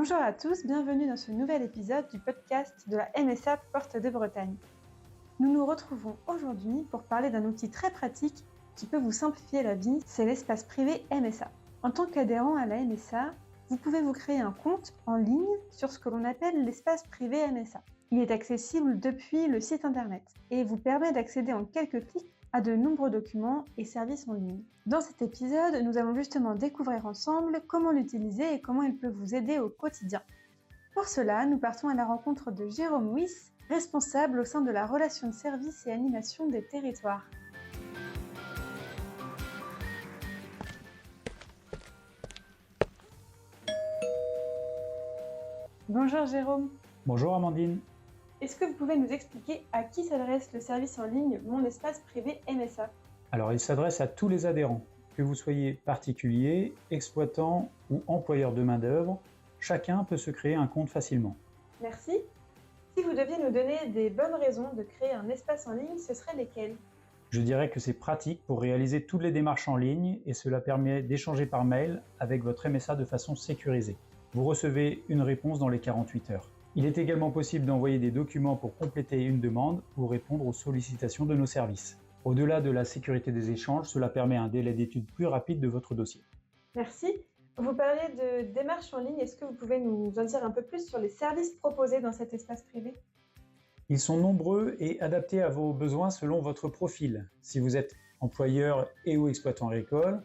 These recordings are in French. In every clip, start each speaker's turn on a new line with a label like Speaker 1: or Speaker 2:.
Speaker 1: Bonjour à tous, bienvenue dans ce nouvel épisode du podcast de la MSA Porte de Bretagne. Nous nous retrouvons aujourd'hui pour parler d'un outil très pratique qui peut vous simplifier la vie, c'est l'espace privé MSA. En tant qu'adhérent à la MSA, vous pouvez vous créer un compte en ligne sur ce que l'on appelle l'espace privé MSA. Il est accessible depuis le site internet et vous permet d'accéder en quelques clics à de nombreux documents et services en ligne. Dans cet épisode, nous allons justement découvrir ensemble comment l'utiliser et comment il peut vous aider au quotidien. Pour cela, nous partons à la rencontre de Jérôme Wyss, responsable au sein de la relation de service et animation des territoires. Bonjour Jérôme.
Speaker 2: Bonjour Amandine.
Speaker 1: Est-ce que vous pouvez nous expliquer à qui s'adresse le service en ligne Mon Espace Privé MSA ?
Speaker 2: Alors il s'adresse à tous les adhérents, que vous soyez particulier, exploitant ou employeur de main-d'œuvre, chacun peut se créer un compte facilement.
Speaker 1: Merci. Si vous deviez nous donner des bonnes raisons de créer un espace en ligne, ce seraient lesquelles ?
Speaker 2: Je dirais que c'est pratique pour réaliser toutes les démarches en ligne et cela permet d'échanger par mail avec votre MSA de façon sécurisée. Vous recevez une réponse dans les 48 heures. Il est également possible d'envoyer des documents pour compléter une demande ou répondre aux sollicitations de nos services. Au-delà de la sécurité des échanges, cela permet un délai d'étude plus rapide de votre dossier.
Speaker 1: Merci. Vous parlez de démarches en ligne. Est-ce que vous pouvez nous en dire un peu plus sur les services proposés dans cet espace privé ?
Speaker 2: Ils sont nombreux et adaptés à vos besoins selon votre profil. Si vous êtes employeur et ou exploitant agricole,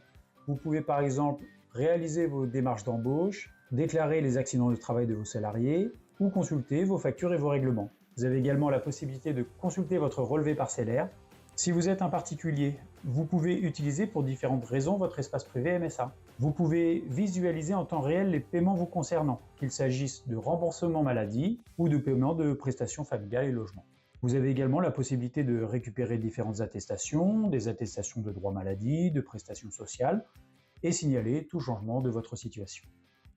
Speaker 2: vous pouvez par exemple réaliser vos démarches d'embauche, déclarer les accidents de travail de vos salariés ou consulter vos factures et vos règlements. Vous avez également la possibilité de consulter votre relevé parcellaire. Si vous êtes un particulier, vous pouvez utiliser pour différentes raisons votre espace privé MSA. Vous pouvez visualiser en temps réel les paiements vous concernant, qu'il s'agisse de remboursement maladie ou de paiement de prestations familiales et logement. Vous avez également la possibilité de récupérer différentes attestations, des attestations de droit maladie, de prestations sociales, et signaler tout changement de votre situation.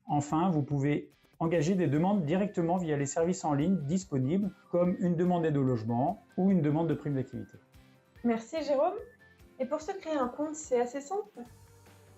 Speaker 2: Enfin, vous pouvez engager des demandes directement via les services en ligne disponibles, comme une demande d'aide au logement ou une demande de prime d'activité.
Speaker 1: Merci Jérôme. Et pour se créer un compte, c'est assez simple ?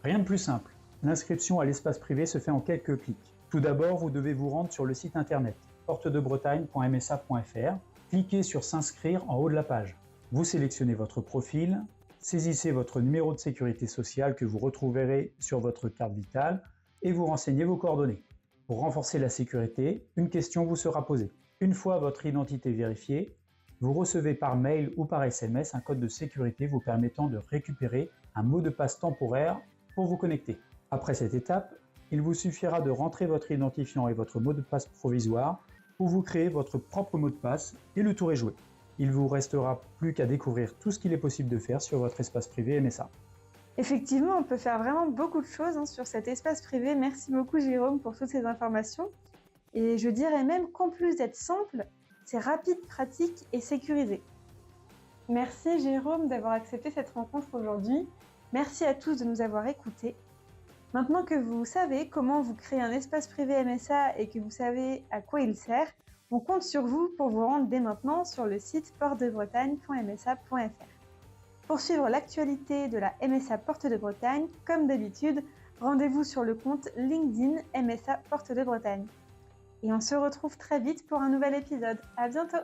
Speaker 2: Rien de plus simple. L'inscription à l'espace privé se fait en quelques clics. Tout d'abord, vous devez vous rendre sur le site internet portedebretagne.msa.fr. Cliquez sur s'inscrire en haut de la page. Vous sélectionnez votre profil, saisissez votre numéro de sécurité sociale que vous retrouverez sur votre carte vitale et vous renseignez vos coordonnées. Pour renforcer la sécurité, une question vous sera posée. Une fois votre identité vérifiée, vous recevez par mail ou par SMS un code de sécurité vous permettant de récupérer un mot de passe temporaire pour vous connecter. Après cette étape, il vous suffira de rentrer votre identifiant et votre mot de passe provisoire pour vous créer votre propre mot de passe et le tour est joué. Il vous restera plus qu'à découvrir tout ce qu'il est possible de faire sur votre espace privé MSA.
Speaker 1: Effectivement, on peut faire vraiment beaucoup de choses sur cet espace privé. Merci beaucoup Jérôme pour toutes ces informations. Et je dirais même qu'en plus d'être simple, c'est rapide, pratique et sécurisé. Merci Jérôme d'avoir accepté cette rencontre aujourd'hui. Merci à tous de nous avoir écoutés. Maintenant que vous savez comment vous créer un espace privé MSA et que vous savez à quoi il sert, on compte sur vous pour vous rendre dès maintenant sur le site portedebretagne.msa.fr. Pour suivre l'actualité de la MSA Porte de Bretagne, comme d'habitude, rendez-vous sur le compte LinkedIn MSA Porte de Bretagne. Et on se retrouve très vite pour un nouvel épisode. À bientôt!